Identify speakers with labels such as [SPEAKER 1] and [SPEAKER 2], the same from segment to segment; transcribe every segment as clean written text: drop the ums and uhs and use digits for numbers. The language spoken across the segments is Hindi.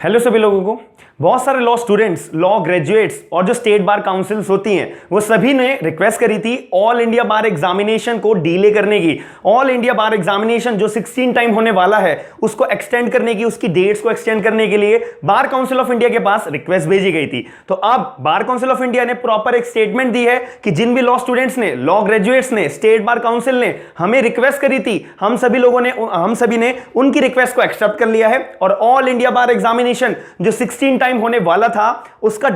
[SPEAKER 1] हेलो सभी लोगों को। बहुत सारे लॉ स्टूडेंट्स, लॉ ग्रेजुएट्स और जो स्टेट बार काउंसिल्स होती हैं वो सभी ने रिक्वेस्ट करी थी ऑल इंडिया बार एग्जामिनेशन को डिले करने की। ऑल इंडिया बार एग्जामिनेशन जो 16 टाइम होने वाला है उसको एक्सटेंड करने की, उसकी डेट्स को एक्सटेंड करने के लिए बार काउंसिल ऑफ इंडिया के पास रिक्वेस्ट भेजी गई थी। तो अब बार काउंसिल ऑफ इंडिया ने प्रॉपर एक स्टेटमेंट दी है कि जिन भी लॉ स्टूडेंट्स ने, लॉ ग्रेजुएट्स ने, स्टेट बार काउंसिल ने हमें रिक्वेस्ट करी थी, हम सभी ने उनकी रिक्वेस्ट को एक्सेप्ट कर लिया है और ऑल इंडिया बार एग्जामिनेशन जो 16 टाइम होने वाला था उसका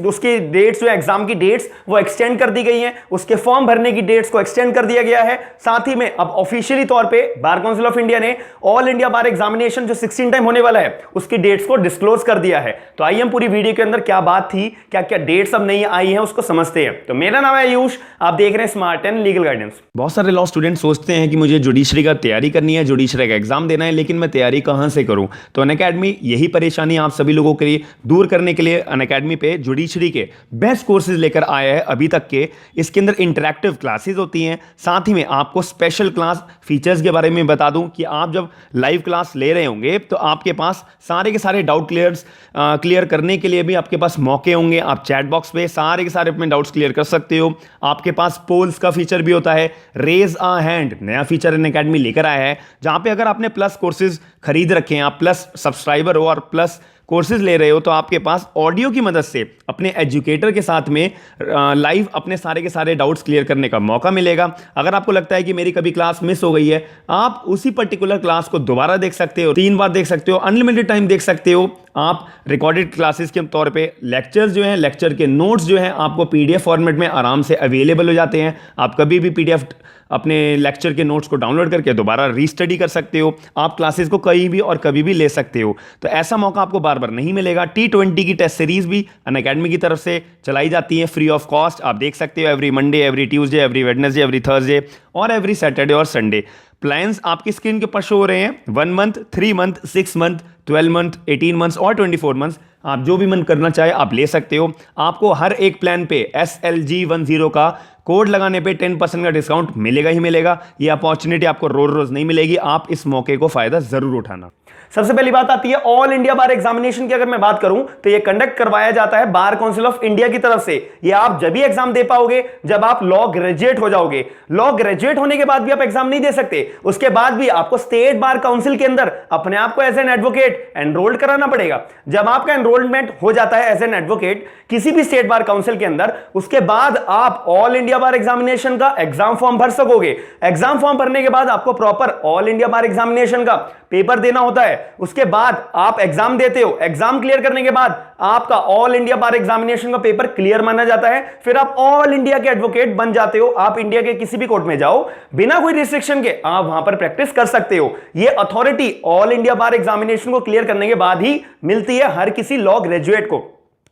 [SPEAKER 1] उसके डेट्स जो एग्जाम की डेट्स वो एक्सटेंड कर दी गई हैं, उसके फॉर्म भरने की डेट्स को एक्सटेंड कर दिया गया है। साथ ही में अब ऑफिशियली तौर पे बार काउंसिल ऑफ इंडिया ने ऑल इंडिया बार एग्जामिनेशन जो 16 टाइम होने वाला है उसकी डेट्स को डिस्क्लोज कर दिया है। तो आइए हम पूरी वीडियो के अंदर क्या बात थी, क्या क्या डेट्स अब नई आई हैं उसको समझते हैं। तो मेरा नाम है आयुष, आप देख रहे हैं स्मार्ट एंड लीगल गाइडेंस। बहुत सारे लॉ स्टूडेंट सोचते हैं कि मुझे जुडिशरी का तैयारी करनी है, जुडिशरी का एग्जाम देना है, लेकिन मैं तैयारी कहां से करूं। तो अनअकैडमी यही परेशानी आप सभी लोगों के लिए दूर करने के लिए अनअकैडमी पे जुडिशरी के बेस्ट कोर्सेज लेकर आया है अभी तक के। इसके अंदर इंटरैक्टिव क्लासेस होती हैं, साथ ही में आपको स्पेशल क्लास फीचर्स के बारे में बता दूं कि आप जब लाइव क्लास ले रहे होंगे तो आपके पास सारे के सारे डाउट क्लियर करने के लिए भी आपके पास मौके होंगे। आप चैट बॉक्स पे सारे के सारे अपने डाउट्स क्लियर कर सकते हो। आपके पास पोल्स का फीचर भी होता है। रेज अ हैंड नया फीचर अनअकैडमी लेकर आया है, जहां पे अगर आपने प्लस कोर्सेज खरीद रखे हैं, आप प्लस सब्सक्राइबर हो और प्लस कोर्सेज ले रहे हो, तो आपके पास ऑडियो की मदद से अपने एजुकेटर के साथ में लाइव अपने सारे के सारे डाउट्स क्लियर करने का मौका मिलेगा। अगर आपको लगता है कि मेरी कभी क्लास मिस हो गई है, आप उसी पर्टिकुलर क्लास को दोबारा देख सकते हो, 3 बार देख सकते हो, अनलिमिटेड टाइम देख सकते हो। आप रिकॉर्डेड क्लासेस के तौर पे लेक्चर्स जो हैं, लेक्चर के नोट्स जो हैं आपको पीडीएफ फॉर्मेट में आराम से अवेलेबल हो जाते हैं। आप कभी भी पीडीएफ अपने लेक्चर के नोट्स को डाउनलोड करके दोबारा रीस्टडी कर सकते हो। आप क्लासेस को कहीं भी और कभी भी ले सकते हो। तो ऐसा मौका आपको बार बार नहीं मिलेगा। T20 की टेस्ट सीरीज भी अनअकैडमी की तरफ से चलाई जाती है फ्री ऑफ कॉस्ट। आप देख सकते हो every Monday, every Tuesday, every Wednesday, every Thursday और एवरी सैटरडे और संडे। प्लान्स आपकी स्क्रीन के ऊपर शो हो रहे हैं। 1 month, 3 month, 6 month, 12 month, 18 months और 24 मंथ्स। आप जो भी मन करना चाहे आप ले सकते हो। आपको हर एक प्लान पे SLG10 का कोड लगाने पे 10% का डिस्काउंट मिलेगा ही मिलेगा। ये अपॉर्चुनिटी आपको रोज रोज नहीं मिलेगी। आप इस मौके को फायदा जरूर उठाना। सबसे पहली बात आती है ऑल इंडिया बार एग्जामिनेशन की। अगर मैं बात करूं तो ये कंडक्ट करवाया जाता है बार काउंसिल ऑफ इंडिया की तरफ से। ये आप जब भी एग्जाम दे पाओगे जब आप लॉ ग्रेजुएट हो जाओगे। लॉ ग्रेजुएट होने के बाद भी आप एग्जाम नहीं दे सकते, उसके बाद भी आपको स्टेट बार काउंसिल के अंदर अपने आप को एज एन एडवोकेट एनरोल्ड कराना पड़ेगा। जब आपका एनरोलमेंट हो जाता है एज एन एडवोकेट किसी भी स्टेट बार काउंसिल के अंदर, उसके बाद आप ऑल इंडिया बार एग्जामिनेशन का एग्जाम फॉर्म भर सकोगे। एग्जाम फॉर्म भरने के बाद आपको प्रॉपर ऑल इंडिया बार एग्जामिनेशन का पेपर देना होता है। उसके बाद आप एग्जाम देते हो। एग्जाम क्लियर करने के बाद आपका ऑल इंडिया बार एग्जामिनेशन का पेपर क्लियर माना जाता है। फिर आप ऑल इंडिया के एडवोकेट बन जाते हो। आप इंडिया के किसी भी कोर्ट में जाओ, बिना कोई रिस्ट्रिक्शन के आप वहां पर प्रैक्टिस कर सकते हो। यह अथॉरिटी ऑल इंडिया बार एग्जामिनेशन को क्लियर करने के बाद ही मिलती है हर किसी लॉ ग्रेजुएट को।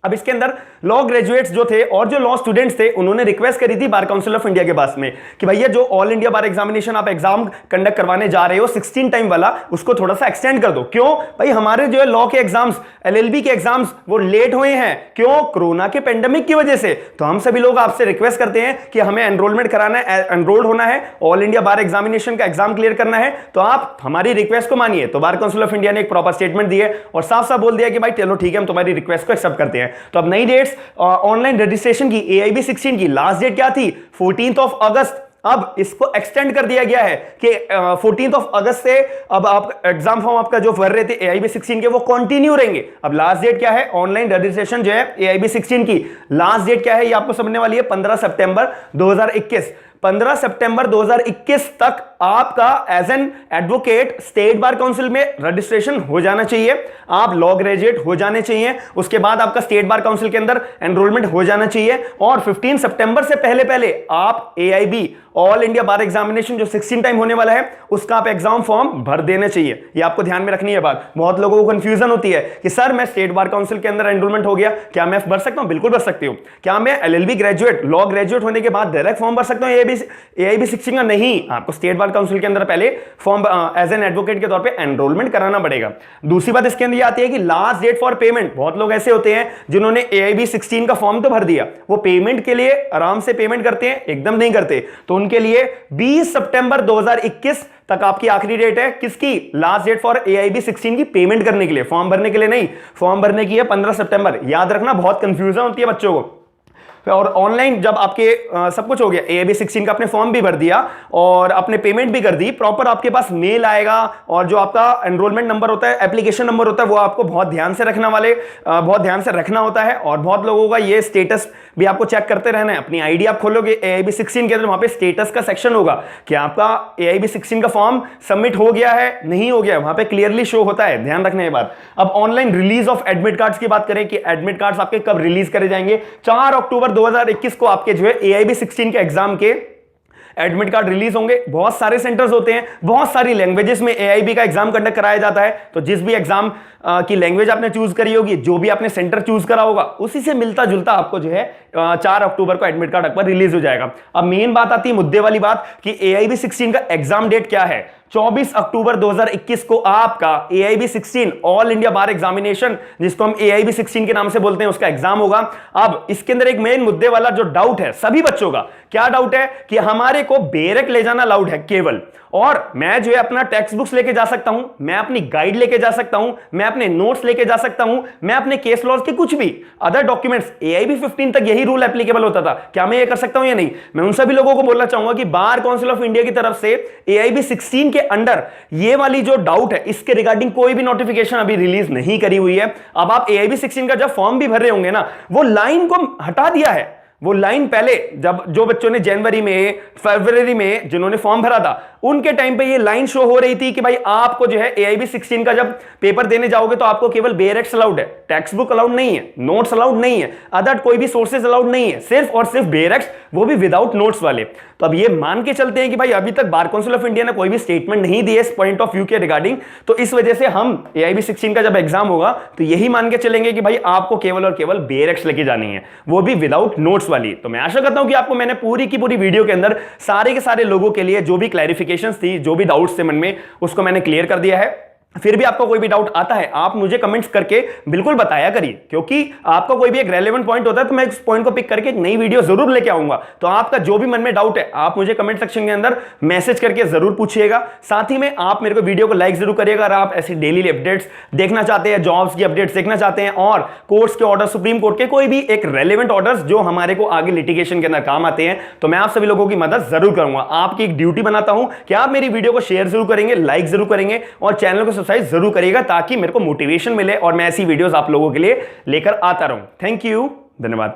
[SPEAKER 1] अब इसके अंदर लॉ ग्रेजुएट्स जो थे और जो लॉ स्टूडेंट्स थे उन्होंने रिक्वेस्ट करी थी बार काउंसिल ऑफ इंडिया के पास में कि भैया जो ऑल इंडिया बार एग्जामिनेशन आप एग्जाम कंडक्ट करवाने जा रहे हो 16 टाइम वाला, उसको थोड़ा सा एक्सटेंड कर दो। क्यों भाई, हमारे जो है लॉ के एग्जाम्स, LLB के एग्जाम्स वो लेट हुए हैं। क्यों? कोरोना के पेंडेमिक की वजह से। तो हम सभी लोग आपसे रिक्वेस्ट करते हैं कि हमें एनरोलमेंट कराना है, एनरोल्ड होना है, ऑल इंडिया बार एग्जामिनेशन का एग्जाम क्लियर करना है, तो आप हमारी रिक्वेस्ट को मानिए। तो बार काउंसिल ऑफ इंडिया ने एक प्रॉपर स्टेटमेंट दी है और साफ साफ बोल दिया कि भाई चलो ठीक है, हम तुम्हारी रिक्वेस्ट को एक्सेप्ट करते हैं। तो अब नई डेट्स ऑनलाइन रजिस्ट्रेशन की AIB 16 की लास्ट डेट क्या थी? 14 अगस्त। अब इसको एक्सटेंड कर दिया गया है कि 14 अगस्त से अब आप एग्जाम फॉर्म आपका जो भर रहे थे AIB 16 के वो कंटिन्यू रहेंगे। अब लास्ट डेट क्या है? ऑनलाइन रजिस्ट्रेशन जो है AIB 16 की लास्ट डेट क्या है? ये आपको समझने वाली है 15 सितंबर 2021। 15 सितंबर 2021 तक आपका as an advocate state bar council में रजिस्ट्रेशन हो जाना चाहिए। आप लॉ ग्रेजुएट हो जाने चाहिए। उसके बाद आपका स्टेट बार काउंसिल के अंदर एनरोलमेंट हो जाना चाहिए और 15 सितंबर से पहले पहले आप AIB ऑल इंडिया बार एग्जामिनेशन जो 16 टाइम होने वाला है उसका आप एग्जाम फॉर्म भर देना चाहिए। ये आपको ध्यान में रखनी है बात। बहुत लोगों को कंफ्यूजन होती है कि सर मैं स्टेट बार काउंसिल के अंदर एनरोलमेंट हो गया, क्या मैं भर सकता हूं? बिल्कुल भर सकते हो। क्या मैं LLB ग्रेजुएट, लॉ ग्रेजुएट होने के बाद डायरेक्ट फॉर्म भर सकता हूं AIB AIB 16 का नहीं, आपको स्टेट बार काउंसिल के अंदर पहले फॉर्म एज एन एडवोकेट के तौर पे एनरोलमेंट कराना पड़ेगा। दूसरी बात इसके अंदर आती है कि लास्ट डेट फॉर पेमेंट, बहुत लोग ऐसे होते हैं जिन्होंने AIB 16 का फॉर्म तो भर दिया, वो पेमेंट के लिए आराम से पेमेंट करते हैं, एकदम नहीं करते, तो उनके लिए 20 सितंबर 2021 तक आपकी आखिरी डेट है। किसकी? लास्ट डेट फॉर AIB 16 की पेमेंट करने के लिए, फॉर्म भरने के लिए नहीं, फॉर्म भरने की है 15 सितंबर। याद रखना, बहुत कंफ्यूजन होती है बच्चों को। और ऑनलाइन जब आपके सब कुछ हो गया, AIB 16 का आपने फॉर्म भी भर दिया और आपने पेमेंट भी कर दी, प्रॉपर आपके पास मेल आएगा और जो आपका एनरोलमेंट नंबर होता है, एप्लीकेशन नंबर होता है, वो आपको बहुत ध्यान से रखना होता है। और बहुत लोगों का ये स्टेटस भी आपको चेक करते रहना है। अपनी आईडी आप खोलोगे AIB 16 के अंदर, वहां पे स्टेटस का सेक्शन होगा कि आपका AIB 16 का फॉर्म सबमिट हो गया है, नहीं हो गया, वहां पे क्लियरली शो होता है, ध्यान रखने की बात। अब online release of admit cards की बात करें कि एडमिट कार्ड्स आपके कब रिलीज करे जाएंगे, 4 अक्टूबर 2021 को आपके जो है AIB 16 के एग्जाम के एडमिट कार्ड रिलीज होंगे। बहुत सारे सेंटर्स होते हैं, बहुत सारी लैंग्वेजेस में AIB का एग्जाम कंडक्ट कराया जाता है, तो जिस भी एग्जाम की लैंग्वेज आपने चूज करी होगी, जो भी आपने सेंटर चूज करा होगा, उसी से मिलता जुलता आपको जो है 4 अक्टूबर को एडमिट कार्ड पर रिलीज हो जाएगा। अब मेन बात आती है, मुद्दे वाली बात, कि AIB 16 का एग्जाम डेट क्या है। 24 अक्टूबर 2021 को आपका AIB 16 ऑल इंडिया बार एग्जामिनेशन, जिसको हम AIB 16 के नाम से बोलते हैं, उसका एग्जाम होगा। अब इसके अंदर एक मेन मुद्दे वाला जो डाउट है सभी बच्चों का, क्या डाउट है कि हमारे को बेरक ले जाना अलाउड है केवल, और मैं जो है अपना टेक्स्ट बुक्स लेके जा सकता हूं, मैं अपनी गाइड लेके जा सकता हूं, मैं अपने नोट्स लेके जा सकता हूं, मैं अपने केस लॉज के कुछ भी अदर डॉक्यूमेंट्स, AIB 15 तक यही रूल एप्लीकेबल होता था, क्या मैं ये कर सकता हूं या नहीं। मैं उन सभी लोगों को बोलना चाहूंगा कि बार काउंसिल ऑफ इंडिया की तरफ से AIB 16 के अंडर ये वाली जो डाउट है, इसके रिगार्डिंग कोई भी नोटिफिकेशन अभी रिलीज नहीं करी हुई है। अब आप AIB 16 का जब फॉर्म भी भर रहे होंगे ना, वो लाइन को हटा दिया है। वो लाइन पहले जब जो बच्चों ने जनवरी में, फरवरी में जिन्होंने फॉर्म भरा था, उनके टाइम पे ये लाइन शो हो रही थी कि भाई आपको जो है AIB 16 का जब पेपर देने जाओगे तो आपको केवल बेरेक्स अलाउड है, टेक्स्ट बुक अलाउड नहीं है, नोट्स अलाउड नहीं है, अदर कोई भी सोर्सेज अलाउड नहीं है, सिर्फ और सिर्फ बेरेक्स, वो भी विदाउट नोट्स वाले। तो अब ये मान के चलते हैं कि भाई अभी तक बार काउंसिल ऑफ इंडिया ने कोई भी स्टेटमेंट नहीं दी है इस पॉइंट ऑफ व्यू के रिगार्डिंग, तो इस वजह से हम AIB 16 का जब एग्जाम होगा तो यही मान के चलेंगे कि भाई आपको केवल और केवल बेरेक्स लेके जानी है, वो भी विदाउट नोट्स वाली। तो मैं आशा करता हूं कि आपको मैंने पूरी की पूरी वीडियो के अंदर सारे के सारे लोगों के लिए जो भी क्लैरिफिकेशंस थी, जो भी डाउट्स थे मन में, उसको मैंने क्लियर कर दिया है। फिर भी आपको कोई भी डाउट आता है, आप मुझे कमेंट्स करके बिल्कुल बताया करिए, क्योंकि आपका कोई भी एक रेलेवेंट पॉइंट होता है तो मैं इस पॉइंट को पिक करके एक नई वीडियो जरूर लेके आऊंगा। तो आपका जो भी मन में डाउट है, आप मुझे कमेंट सेक्शन के अंदर मैसेज करके जरूर पूछिएगा। साथ ही में आप मेरे को वीडियो को लाइक जरूर करिएगा। अगर आप ऐसी डेली अपडेट्स देखना चाहते हैं, जॉब्स की अपडेट्स देखना चाहते हैं, और कोर्ट्स के ऑर्डर, सुप्रीम कोर्ट के कोई भी एक रेलेवेंट ऑर्डर्स जो हमारे को आगे लिटिगेशन के अंदर काम आते हैं, तो मैं आप सभी लोगों की मदद जरूर करूंगा। आपकी एक ड्यूटी बनाता हूं कि आप मेरी वीडियो को शेयर जरूर करेंगे, लाइक जरूर करेंगे और चैनल को सब्सक्राइब जरूर करिएगा, ताकि मेरे को मोटिवेशन मिले और मैं ऐसी वीडियोस आप लोगों के लिए लेकर आता रहूं। थैंक यू, धन्यवाद।